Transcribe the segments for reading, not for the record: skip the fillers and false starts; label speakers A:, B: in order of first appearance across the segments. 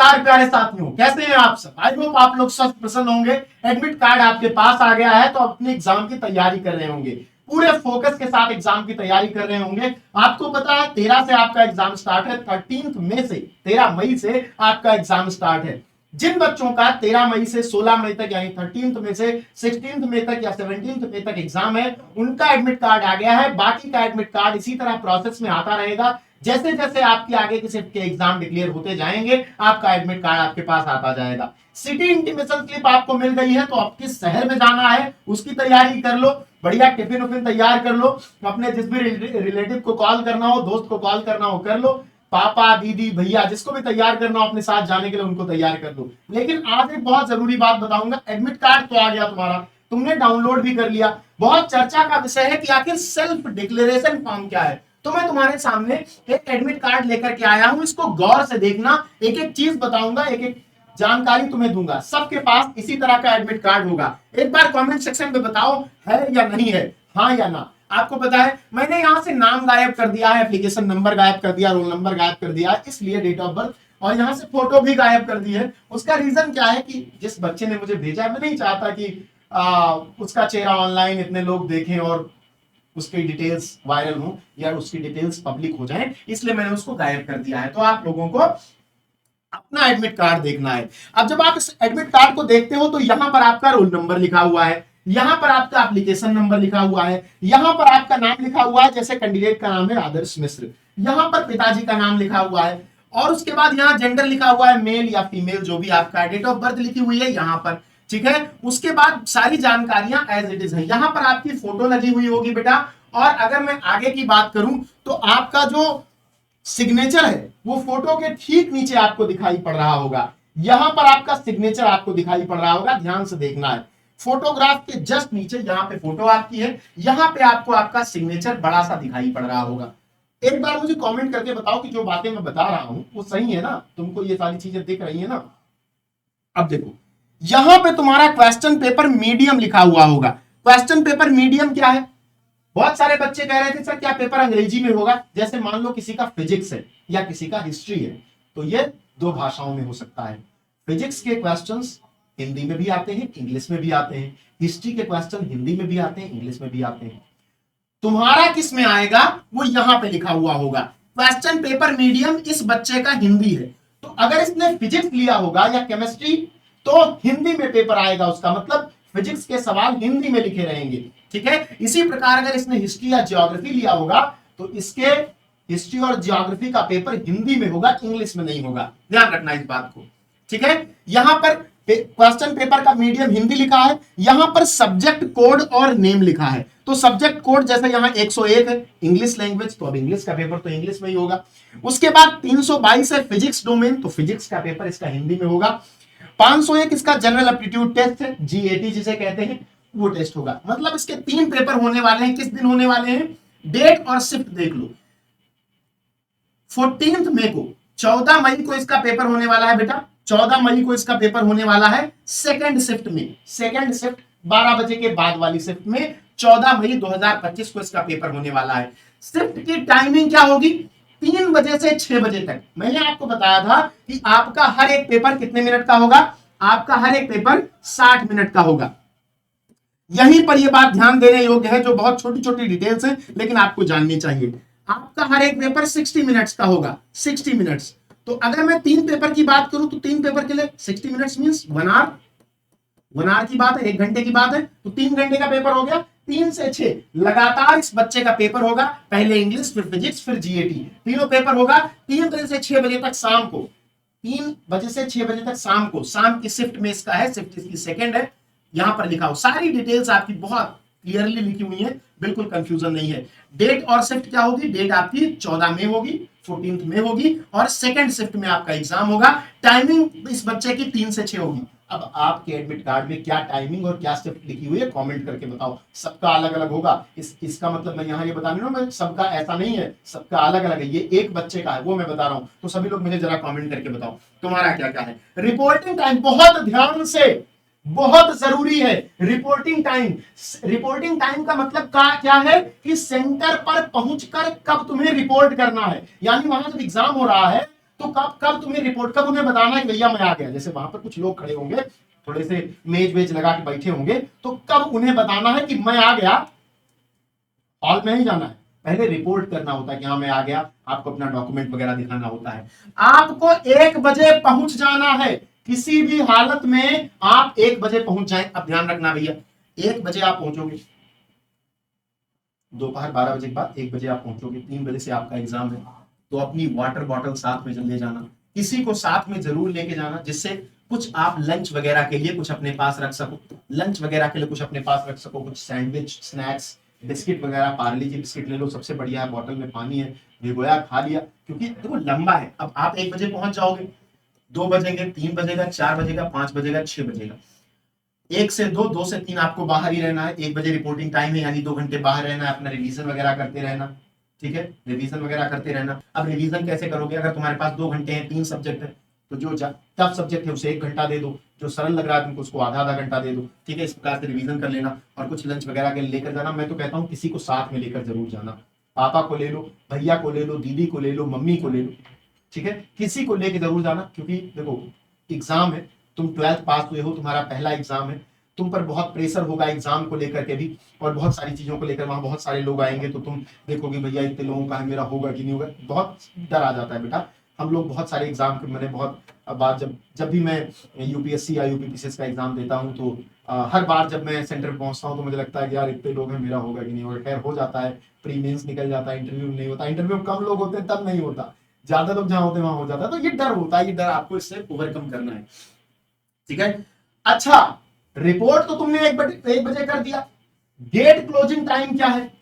A: नमस्कार प्यारे साथियों, कैसे हैं आप सब। आई होप आप लोग स्वस्थ प्रसन्न होंगे। एडमिट कार्ड आपके पास आ गया है तो अपने एग्जाम की तैयारी कर रहे होंगे, पूरे फोकस के साथ एग्जाम की तैयारी कर रहे होंगे। आपको पता है 13 से आपका एग्जाम स्टार्ट है, 13 मई से आपका एग्जाम स्टार्ट है। जिन बच्चों का 13 मई से 16 मई तक यानी 13 मई से 16 मई तक या 17 मई तक एग्जाम है, उनका एडमिट कार्ड आ गया है। बाकी का एडमिट कार्ड इसी तरह प्रोसेस में आता रहेगा। जैसे जैसे आपकी आगे के शिफ्ट के एग्जाम डिक्लेयर होते जाएंगे, आपका एडमिट कार्ड आपके पास आता जाएगा। सिटी इंटीमेशन स्लिप आपको मिल गई है, तो आप किस शहर में जाना है उसकी तैयारी कर लो। बढ़िया टिफिन उफिन तैयार कर लो, अपने जिस भी रिलेटिव को कॉल करना हो, दोस्त को कॉल करना हो कर लो, पापा दीदी भैया जिसको भी तैयार करना हो अपने साथ जाने के लिए उनको तैयार कर लो। लेकिन आज एक बहुत जरूरी बात बताऊंगा, एडमिट कार्ड तो आ गया तुम्हारा, तुमने डाउनलोड भी कर लिया। बहुत चर्चा का विषय है कि आखिर सेल्फ डिक्लेरेशन फॉर्म क्या है। तो मैं तुम्हारे सामने एक एडमिट कार्ड लेकर के आया हूं, इसको गौर से देखना। एक एक चीज बताऊंगा, एक एक जानकारी तुम्हें दूंगा। सबके पास इसी तरह का एडमिट कार्ड होगा। एक बार कमेंट सेक्शन में बताओ है या नहीं है, हाँ या ना। आपको पता है मैंने यहां से नाम गायब कर दिया है, एप्लीकेशन नंबर गायब कर दिया, रोल नंबर गायब कर दिया, इसलिए डेट ऑफ बर्थ, और यहां से फोटो भी गायब कर दी है। उसका रीजन क्या है कि जिस बच्चे ने मुझे भेजा, मैं नहीं चाहता कि उसका चेहरा ऑनलाइन इतने लोग देखें और उसकी डिटेल्स वायरल हो या उसकी डिटेल्स पब्लिक हो जाए, इसलिए मैंने उसको गायब कर दिया है। तो आप लोगों को अपना एडमिट कार्ड देखना है। अब जब आप इस एडमिट कार्ड को देखते हो तो यहां पर आपका रोल नंबर लिखा हुआ है, यहां पर आपका एप्लीकेशन नंबर लिखा हुआ है, यहां पर आपका नाम लिखा हुआ है, जैसे कैंडिडेट का नाम है आदर्श मिश्र, यहां पर पिताजी का नाम लिखा हुआ है, और उसके बाद यहां जेंडर लिखा हुआ है, मेल या फीमेल जो भी आपका, डेट ऑफ बर्थ लिखी हुई है यहां पर, ठीक है। उसके बाद सारी जानकारियां एज इट इज है। यहां पर आपकी फोटो लगी हुई होगी बेटा। और अगर मैं आगे की बात करूं तो आपका जो सिग्नेचर है वो फोटो के ठीक नीचे आपको दिखाई पड़ रहा होगा। यहां पर आपका सिग्नेचर आपको दिखाई पड़ रहा होगा, ध्यान से देखना है। फोटोग्राफ के जस्ट नीचे यहां पे फोटो आपकी है, यहां पे आपको आपका सिग्नेचर बड़ा सा दिखाई पड़ रहा होगा। एक बार मुझे कमेंट करके बताओ कि जो बातें मैं बता रहा हूं वो सही है ना, तुमको ये सारी चीजें दिख रही है ना। अब देखो यहां पे तुम्हारा क्वेश्चन पेपर मीडियम लिखा हुआ होगा। क्वेश्चन पेपर मीडियम क्या है? बहुत सारे बच्चे कह रहे थे सर क्या पेपर अंग्रेजी में होगा। जैसे मान लो किसी का फिजिक्स है या किसी का हिस्ट्री है, तो ये दो भाषाओं में हो सकता है। फिजिक्स के क्वेश्चंस हिंदी में भी आते हैं, इंग्लिश में भी आते हैं। हिस्ट्री के क्वेश्चन हिंदी में भी आते हैं, इंग्लिश में भी आते हैं। तुम्हारा किस में आएगा वो यहां पे लिखा हुआ होगा। क्वेश्चन पेपर मीडियम इस बच्चे का हिंदी है, तो अगर इसने फिजिक्स लिया होगा या केमिस्ट्री तो हिंदी में पेपर आएगा उसका, मतलब फिजिक्स के सवाल हिंदी में लिखे रहेंगे, ठीक है। इसी प्रकार अगर इसने हिस्ट्री या ज्योग्राफी लिया होगा तो इसके हिस्ट्री और ज्योग्राफी का पेपर हिंदी में होगा, इंग्लिश में नहीं होगा। ध्यान रखना इस बात को, ठीक है। यहां पर क्वेश्चन पेपर का मीडियम हिंदी लिखा है, यहां पर सब्जेक्ट कोड और नेम लिखा है। तो सब्जेक्ट कोड जैसे यहां 101 है इंग्लिश लैंग्वेज, तो अब इंग्लिश का पेपर तो इंग्लिश में ही होगा। उसके बाद 322 है फिजिक्स डोमेन, तो फिजिक्स का पेपर इसका हिंदी में होगा। 501 इसका जनरल एप्टीट्यूड टेस्ट है, जीएटी जिसे कहते हैं, वो टेस्ट होगा। मतलब इसके 3 पेपर होने वाले हैं। किस दिन होने वाले हैं? डेट और शिफ्ट देख लो। 14 मई को, 14 मई को इसका पेपर होने वाला है बेटा। 14 मई को इसका पेपर होने वाला है सेकंड शिफ्ट में, सेकंड शिफ्ट 12 बजे के बाद वाली शिफ्ट में 14 मई 2025 को इसका पेपर होने वाला है। शिफ्ट की टाइमिंग क्या होगी? 3 बजे से 6 बजे तक। मैंने आपको बताया था कि आपका हर एक पेपर कितने मिनट का होगा? आपका हर एक पेपर 60 मिनट का होगा। यहीं पर यह बात ध्यान देने योग्य है, जो बहुत छोटी छोटी डिटेल्स है लेकिन आपको जाननी चाहिए। आपका हर एक पेपर 60 मिनट्स का होगा, 60 मिनट्स। तो अगर मैं 3 पेपर की बात करूं तो 3 पेपर के लिए 60 मिनट्स मींस 1 आवर, 1 आवर की बात है, 1 घंटे की बात है, तो 3 घंटे का पेपर हो गया। 3 से 6 लगातार इस बच्चे का पेपर होगा, पहले इंग्लिश फिर फिजिक्स फिर जीएटी, तीनों पेपर होगा 3 बजे से 6 बजे तक शाम को, 3 बजे से 6 बजे तक शाम को। शाम की शिफ्ट में इसका है, शिफ्ट इसकी सेकंड है, यहां पर लिखा हो। सारी डिटेल्स आपकी बहुत क्लियरली लिखी हुई है, बिल्कुल कंफ्यूजन नहीं है। डेट और शिफ्ट क्या होगी? डेट आपकी 14 में होगी, 14 में होगी, और सेकंड शिफ्ट में आपका एग्जाम होगा। टाइमिंग इस बच्चे की 3 से 6 होगी। अब आपके एडमिट कार्ड में क्या टाइमिंग और क्या शिफ्ट लिखी हुई है कमेंट करके बताओ। सबका अलग अलग होगा, इसका मतलब मैं यहाँ ये बता रही हूँ, मैं सबका ऐसा नहीं है, सबका अलग अलग है। ये एक बच्चे का है वो मैं बता रहा हूँ, तो सभी लोग मुझे जरा कमेंट करके बताओ तुम्हारा क्या क्या है। रिपोर्टिंग टाइम बहुत ध्यान से, बहुत जरूरी है। रिपोर्टिंग टाइम, रिपोर्टिंग टाइम का मतलब क्या है कि सेंटर पर पहुंचकर कब तुम्हें रिपोर्ट करना है। यानी वहां जब एग्जाम हो रहा है तो कब कब तुम्हें रिपोर्ट, कब उन्हें बताना है कि भैया मैं आ गया। जैसे वहां पर कुछ लोग खड़े होंगे, थोड़े से मेज वेज लगा के बैठे होंगे, तो कब उन्हें बताना है कि मैं आ गया, हॉल में ही जाना है, पहले रिपोर्ट करना होता है कि हाँ मैं आ गया, आपको अपना डॉक्यूमेंट वगैरह दिखाना होता है। आपको 1 बजे पहुंच जाना है, किसी भी हालत में आप 1 बजे पहुंच जाएं। अब ध्यान रखना भैया, 1 बजे आप पहुंचोगे, दोपहर 12 बजे के बाद 1 बजे आप पहुंचोगे, 3 बजे से आपका एग्जाम है, तो अपनी वाटर बॉटल साथ में ले जाना, किसी को साथ में जरूर लेके जाना, जिससे कुछ आप लंच वगैरह के लिए कुछ अपने पास रख सको, लंच वगैरह के लिए कुछ अपने पास रख सको, कुछ सैंडविच, स्नैक्स, बिस्किट वगैरह, पार्ले जी बिस्किट ले लो, सबसे बढ़िया है, बॉटल में पानी है, भिगोया खा लिया, क्योंकि देखो लंबा है। अब आप 1 बजे पहुंच जाओगे, 2 बजेंगे, 3 बजेगा, 4 बजेगा, 5 बजेगा, 6 बजेगा, 1 से 2, 2 से 3 आपको बाहर ही रहना है। 1 बजे रिपोर्टिंग टाइम है, यानी 2 घंटे बाहर रहना है, अपना रिवीजन वगैरह करते रहना, ठीक है, रिवीजन वगैरह करते रहना। अब रिवीजन कैसे करोगे, अगर तुम्हारे पास 2 घंटे हैं, 3 सब्जेक्ट है, तो जो टफ सब्जेक्ट है उसे 1 घंटा दे दो, जो सरल लग रहा है तुमको उसको आधा आधा घंटा दे दो, ठीक है, इस प्रकार से रिवीजन कर लेना। और कुछ लंच वगैरह के लेकर जाना, मैं तो कहता हूँ किसी को साथ में लेकर जरूर जाना, पापा को ले लो, भैया को ले लो, दीदी को ले लो, मम्मी को ले लो, ठीक है, किसी को लेके जरूर जाना, क्योंकि देखो एग्जाम है, तुम 12th पास हुए हो, तुम्हारा पहला एग्जाम है, तुम पर बहुत प्रेशर होगा एग्जाम को लेकर के भी, और बहुत सारी चीजों को लेकर वहां बहुत सारे लोग आएंगे, तो तुम देखोगे भैया इतने लोगों का है, मेरा होगा कि नहीं होगा, बहुत डर आ जाता है बेटा। हम लोग बहुत सारे एग्जाम के, मैंने बहुत बार जब भी मैं यूपीएससी या यूपीपीसीएस का एग्जाम देता हूँ, तो हर बार जब मैं सेंटर पे पहुंचता हूँ तो मुझे लगता है कि यार इतने लोग हैं, मेरा होगा कि नहीं होगा। खैर हो जाता है, प्री मेंस निकल जाता है, इंटरव्यू नहीं होता, इंटरव्यू कम लोग होते हैं तब नहीं होता, ज्यादा लोग जहां होते हैं वहां हो जाता है। तो ये डर होता है, ये डर आपको इससे ओवरकम करना है, ठीक है। अच्छा, रिपोर्ट तो तुमने 1 बजे कर दिया, गेट क्लोजिंग टाइम क्या है,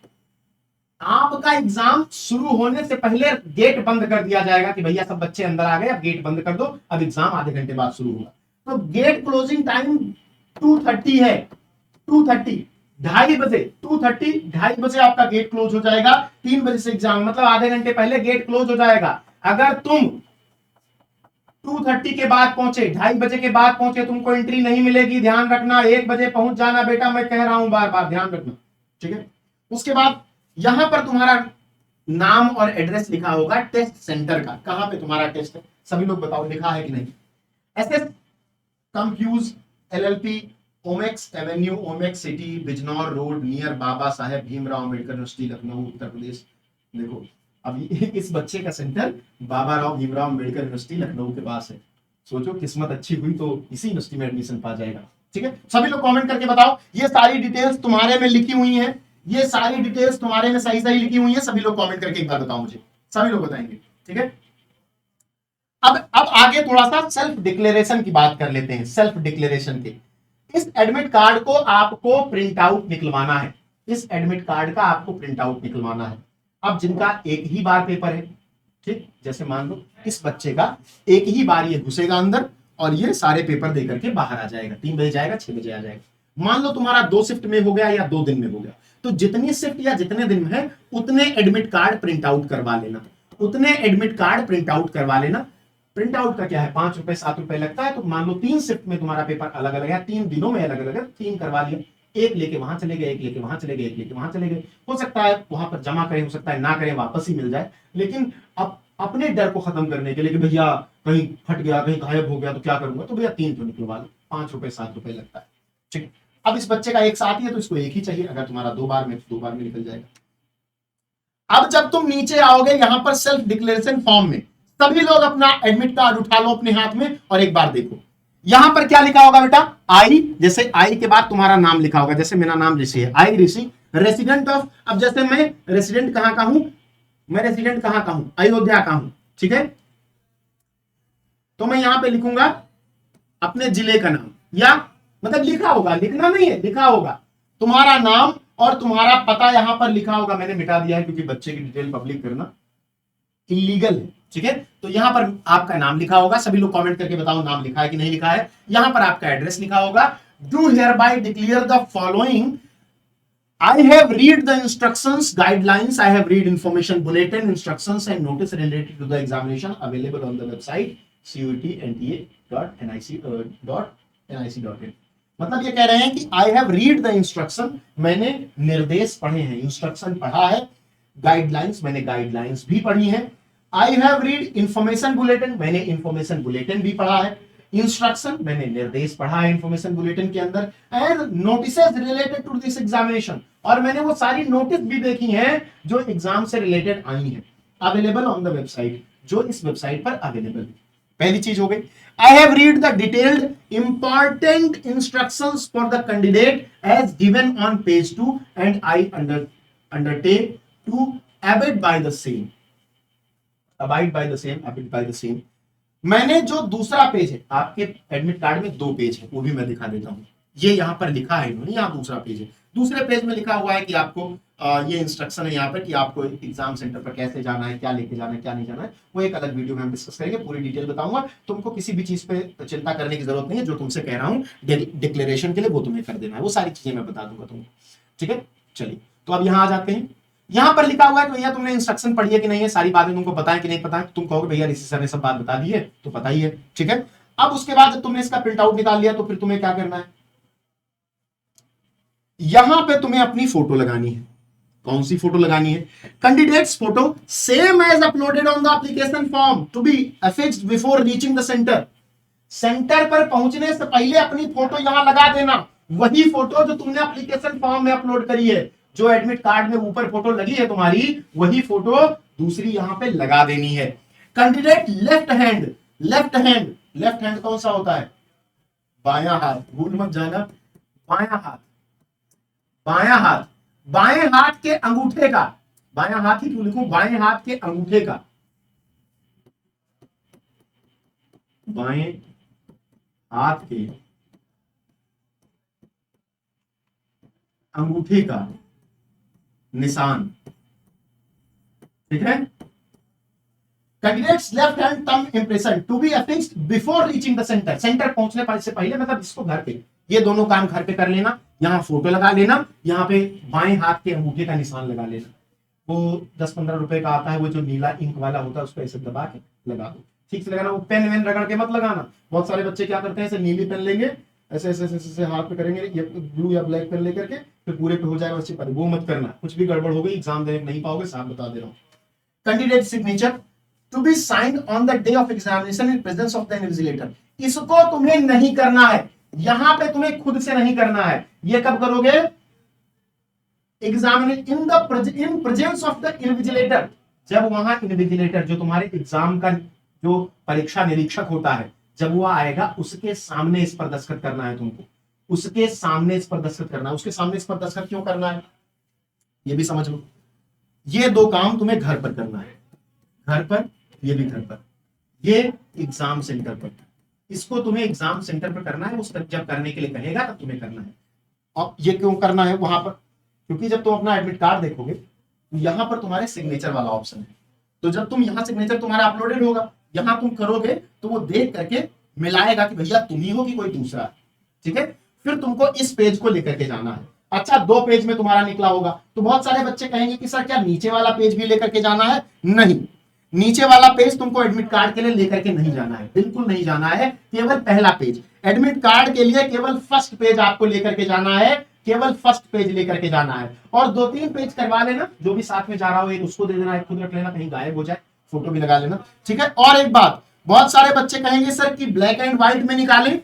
A: आपका एग्जाम शुरू होने से पहले गेट बंद कर दिया जाएगा कि भैया सब बच्चे अंदर आ गए, अब गेट बंद कर दो, अब एग्जाम आधे घंटे बाद शुरू होगा। तो गेट क्लोजिंग टाइम 2:30 है, 2:30, 2:30 बजे, 2:30, 2:30 बजे आपका गेट क्लोज हो जाएगा। 3 बजे से एग्जाम, मतलब आधे घंटे पहले गेट क्लोज हो जाएगा। अगर तुम 2:30 के बाद पहुंचे, 2:30 बजे के बाद पहुंचे, तुमको एंट्री नहीं मिलेगी, ध्यान रखना। 1 बजे पहुंच जाना बेटा, मैं कह रहा हूं बार बार, ध्यान रखना, ठीक है। उसके बाद यहां पर तुम्हारा नाम और एड्रेस लिखा होगा टेस्ट सेंटर का, कहां पे तुम्हारा टेस्ट है, सभी लोग बताओ लिखा है कि नहीं। SS confuse LLP, Omaxe avenue, Omaxe city, Bijnor road, near Baba Saheb Bhimrao Ambedkar university, Lucknow, Uttar Pradesh. देखो अब इस बच्चे का सेंटर बाबा राव भीमराव अम्बेडकर यूनिवर्सिटी लखनऊ के पास है। सोचो किस्मत अच्छी हुई तो इसी यूनिवर्सिटी में एडमिशन पा जाएगा, ठीक है। सभी लोग कमेंट करके बताओ, ये सारी डिटेल्स तुम्हारे में लिखी हुई हैं, ये सारी डिटेल्स तुम्हारे में सही सही लिखी हुई है। सभी लोग कमेंट करके एक बार बताओ मुझे, सभी लोग बताएंगे, ठीक है। अब आगे थोड़ा सा सेल्फ डिक्लेरेशन की बात कर लेते हैं। सेल्फ डिक्लेरेशन के, इस एडमिट कार्ड को आपको प्रिंट आउट निकलवाना है, इस एडमिट कार्ड का आपको प्रिंट आउट निकलवाना है। अब जिनका एक ही बार पेपर है, ठीक, जैसे मान लो इस बच्चे का एक ही बार ये घुसेगा अंदर और ये सारे पेपर दे करके बाहर आ जाएगा, 3 बजे जाएगा, 6 बजे आ जाएगा। मान लो तुम्हारा 2 शिफ्ट में हो गया या 2 दिन में हो गया, तो जितनी शिफ्ट या जितने दिन में है उतने एडमिट कार्ड प्रिंट आउट करवा लेना, उतने एडमिट कार्ड प्रिंट आउट करवा लेना। प्रिंट आउट का क्या है, 5 रुपए 7 रुपए लगता है। तो मान लो 3 शिफ्ट में तुम्हारा पेपर अलग अलग है, 3 दिनों में अलग अलग है, 3 करवा लिया, एक लेके वहां चले गए, एक लेके वहां चले गए, एक लेके वहां चले गए। हो सकता है वहां पर जमा करें, हो सकता है ना करें, वापस ही मिल जाए। लेकिन अब अपने डर को खत्म करने के लिए कि भैया कहीं फट गया, कहीं गायब हो गया तो क्या करूंगा, तो भैया 3 तो निकलवा लो, 5 रुपए 7 रुपए लगता है, ठीक। अब इस बच्चे का एक साथ ही है तो इसको एक ही चाहिए, अगर तुम्हारा 2 बार में 2 बार में निकल जाएगा। अब जब तुम नीचे आओगे यहां पर सेल्फ डिक्लेरेशन फॉर्म में, सभी लोग अपना एडमिट कार्ड उठा लो अपने हाथ में और एक बार देखो यहां पर क्या लिखा होगा बेटा, आई, जैसे आई के बाद तुम्हारा नाम लिखा होगा, जैसे मेरा नाम ऋषि है, आई ऋषि, रेसिडेंट ऑफ, अब जैसे मैं रेसिडेंट कहां का हूं, मैं रेसिडेंट कहां का हूं, अयोध्या का हूं, ठीक है। तो मैं यहां पे लिखूंगा अपने जिले का नाम, या मतलब लिखा होगा, लिखना नहीं है, लिखा होगा तुम्हारा नाम और तुम्हारा पता यहां पर लिखा होगा। मैंने मिटा दिया है क्योंकि बच्चे की डिटेल पब्लिक करना इलीगल है, ठीक है। तो यहां पर आपका नाम लिखा होगा, सभी लोग कमेंट करके बताओ नाम लिखा है कि नहीं लिखा है। यहां पर आपका एड्रेस लिखा होगा, do here bye declare the following, I have read the instructions, guidelines, I have read information bulletin, instructions and notice related to the examination available on the website cutnta.nic.in। मतलब ये कह रहे हैं कि I have read the instruction, मैंने निर्देश पढ़े हैं, इंस्ट्रक्शन पढ़ा है, गाइडलाइंस, मैंने गाइडलाइंस भी पढ़ी हैं, आई हैव रीड इंफॉर्मेशन बुलेटिन, मैंने इंफॉर्मेशन बुलेटिन भी पढ़ा है। इंस्ट्रक्शन, मैंने निर्देश पढ़ा है इंफॉर्मेशन बुलेटिन के अंदर। And notices related to this examination, और मैंने वो सारी नोटिस भी देखी हैं जो एग्जाम से रिलेटेड आई हैं, अवेलेबल ऑन द वेबसाइट, जो इस वेबसाइट पर अवेलेबल है। पहली चीज हो गई। I have read the detailed important instructions for the candidate as given on page 2 and I undertake to abide by the same, abide by the same, abide by the same। मैंने जो दूसरा page है, आपके admit card में 2 page है, वो भी मैं दिखा देता हूं। ये यहां पर लिखा है इन्होंने, यहां दूसरा पेज है। दूसरे पेज में लिखा हुआ है कि आपको ये इंस्ट्रक्शन है यहाँ पर कि आपको एग्जाम सेंटर पर कैसे जाना है, क्या लेके जाना है, क्या नहीं जाना है। वो एक अलग वीडियो में हम डिस्कस करेंगे, पूरी डिटेल बताऊंगा। तुमको किसी भी चीज पे चिंता करने की जरूरत नहीं है। जो तुमसे कह रहा हूँ डिक्लेरेशन के लिए, वो तुम्हें कर देना है। वो सारी चीजें मैं बता दूंगा तुमको, ठीक है। चलिए, तो अब यहाँ आ जाते हैं। यहां पर लिखा हुआ है कि भैया तुमने इंस्ट्रक्शन पढ़ी है कि नहीं है, सारी बातें तुमको पता है कि नहीं पता है। तुम कहोगे भैया ऋषि सर ने सब बात बता दी है, तो पता ही है, ठीक है। अब उसके बाद जब तुमने इसका प्रिंट आउट निकाल लिया, तो फिर तुम्हें क्या करना है, यहां पे तुम्हें अपनी फोटो लगानी है। कौन सी फोटो लगानी है? Candidates photo same as uploaded on the application form to be affixed before reaching the centre. Centre पर पहुंचने से पहले अपनी फोटो यहां लगा देना, वही फोटो जो तुमने एप्लीकेशन फॉर्म में अपलोड करी है। जो एडमिट कार्ड में ऊपर फोटो लगी है तुम्हारी, वही फोटो दूसरी यहां पे लगा देनी है। Candidate left hand, left hand, left hand कौन सा होता है? बायां हाथ, भूल मत जाना। बायां हाथ, बायां हाथ, बाएं हाथ के अंगूठे का, बायां हाथ ही क्यों लिखूं, बाएं हाथ के अंगूठे का, बाएं हाथ के अंगूठे का निशान, ठीक है। Candidates left hand thumb impression to be affixed before reaching the centre. Centre पहुंचने से पहले, मतलब इसको घर पे, ये दोनों काम घर पे कर लेना। यहां फोटो लगा लेना, यहाँ पे बाएं हाथ के अंगूठे का निशान लगा लेना। वो 10-15 रुपए का आता है, वो जो नीला इंक वाला होता है, उसको ऐसे दबा के लगा दो, ठीक से लगाना। वो पेन वेन रगड़ के मत लगाना। बहुत सारे बच्चे क्या करते हैं, ऐसे नीली पेन लेंगे, ऐसे ऐसे ऐसे ऐसे हाथ पे करेंगे, ये ब्लू या ब्लैक पेन लेकर के, फिर पूरे पे हो जाएगा बच्चे पर। वो मत करना, कुछ भी गड़बड़ हो गई एग्जाम देने नहीं पाओगे, साफ बता दे रहा हूँ। Candidate signature to be signed on the day of examination in presence of the invigilator. इसको तुम्हें नहीं करना है, यहां पे तुम्हें खुद से नहीं करना है। ये कब करोगे? इन प्रेजेंस ऑफ द इन्विजिलेटर, जब वहां इन्विजिलेटर, जो तुम्हारे एग्जाम का जो परीक्षा निरीक्षक होता है, जब वो आएगा, उसके सामने इस पर दस्तखत करना है तुमको। उसके सामने इस पर दस्तखत करना है। उसके सामने इस पर दस्तखत क्यों करना है, ये भी समझ लो। ये 2 काम तुम्हें घर पर करना है, घर पर, ये भी घर पर, ये एग्जाम सेंटर पर। इसको तुम्हें एग्जाम सेंटर पर करना है। उस जब करने के लिए कहेगा तब तुम्हें करना है। और ये क्यों करना है वहां पर? क्योंकि जब तुम अपना एडमिट कार्ड देखोगे, तो यहां पर तुम्हारे सिग्नेचर वाला ऑप्शन है। तो जब तुम यहां सिग्नेचर तुम्हारा अपलोडेड होगा, यहां तुम करोगे, तो वो देख करके मिलाएगा कि भैया तुम ही हो कि कोई दूसरा, ठीक है। फिर तुमको इस पेज को लेकर के जाना है। अच्छा, 2 पेज में तुम्हारा निकला होगा, तो बहुत सारे बच्चे कहेंगे कि सर क्या नीचे वाला पेज भी लेकर के जाना है? नहीं, नीचे वाला पेज तुमको एडमिट कार्ड के लिए लेकर के नहीं जाना है, बिल्कुल नहीं जाना है। केवल पहला पेज, एडमिट कार्ड के लिए केवल फर्स्ट पेज आपको लेकर के जाना है, केवल फर्स्ट पेज लेकर के जाना है। और 2-3 पेज करवा लेना, जो भी साथ में जा रहा हो, एक उसको दे देना, एक खुद रख लेना, कहीं गायब हो जाए, फोटो भी लगा लेना, ठीक है। और एक बात, बहुत सारे बच्चे कहेंगे सर कि ब्लैक एंड व्हाइट में निकालें,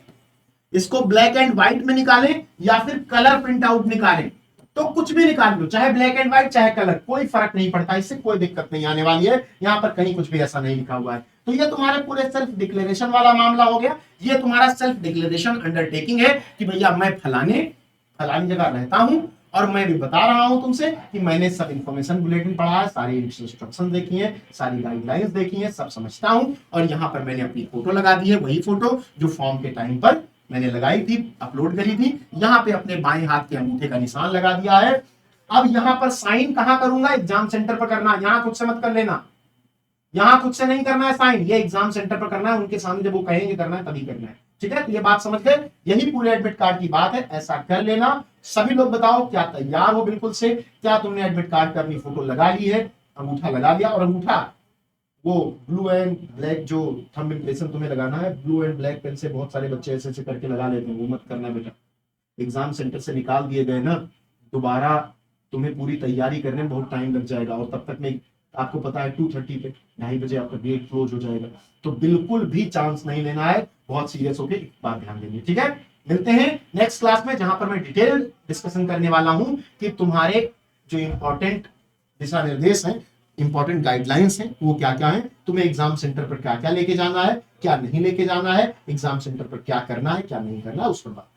A: इसको ब्लैक एंड व्हाइट में निकालें या फिर कलर प्रिंट आउट निकालें। तो कुछ भी निकाल लो, चाहे ब्लैक एंड व्हाइट चाहे कलर, कोई फर्क नहीं पड़ता, इससे कोई दिक्कत नहीं आने वाली है। यहां पर कहीं कुछ भी ऐसा नहीं लिखा हुआ है। तो ये तुम्हारे पूरे सेल्फ डिक्लेरेशन वाला मामला हो गया। ये तुम्हारा सेल्फ डिक्लेरेशन अंडरटेकिंग है कि भैया मैं फलानी जगह रहता हूं, और मैं भी बता रहा हूं तुमसे कि मैंने सब इंफॉर्मेशन बुलेटिन पढ़ा है, सारी इंस्ट्रक्शन देखी है, सारी गाइडलाइंस देखी है, सब समझता हूं। और यहां पर मैंने अपनी फोटो लगा दी है, वही फोटो जो फॉर्म के टाइम पर मैंने लगाई थी, अपलोड करी थी। यहां पे अपने बाएं हाथ के अंगूठे का निशान लगा दिया है। अब यहां पर साइन कहां करूंगा? एग्जाम सेंटर पर करना। यहां खुद से मत कर लेना, यहां खुद से नहीं करना है साइन, ये एग्जाम सेंटर पर करना है। उनके सामने जब वो कहेंगे करना है तभी करना है, ठीक है। तो ये बात समझ गए, यही पूरे एडमिट कार्ड की बात है। ऐसा कर लेना। सभी लोग बताओ, क्या तैयार हो बिल्कुल से? क्या तुमने एडमिट कार्ड पर अपनी फोटो लगा ली है, अंगूठा लगा लिया? और अंगूठा वो ब्लू एंड ब्लैक जो थंब इंप्रेशन तुम्हें लगाना है, ब्लू एंड ब्लैक पेन से बहुत सारे बच्चे ऐसे ऐसे करके लगा लेते हैं, वो मत करना बेटा। एग्जाम सेंटर से निकाल दिए गए ना, दोबारा तुम्हें पूरी तैयारी करने में बहुत टाइम लग जाएगा, और तब तक में आपको पता है 2:30 पे 2:30 बजे आपका गेट क्लोज हो जाएगा, तो बिल्कुल भी चांस नहीं लेना है, बहुत सीरियस होकर एक बात ध्यान देंगे। ठीक है, मिलते हैं नेक्स्ट क्लास में, जहां पर मैं डिटेल डिस्कशन करने वाला हूं कि तुम्हारे जो इंपॉर्टेंट दिशा निर्देश हैं, इंपॉर्टेंट गाइडलाइंस हैं, वो क्या क्या है, तुम्हें एग्जाम सेंटर पर क्या क्या लेके जाना है, क्या नहीं लेके जाना है, एग्जाम सेंटर पर क्या करना है क्या नहीं करना है, उस पर बात।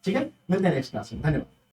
A: ठीक है, मिलते हैं नेक्स्ट क्लास में, धन्यवाद।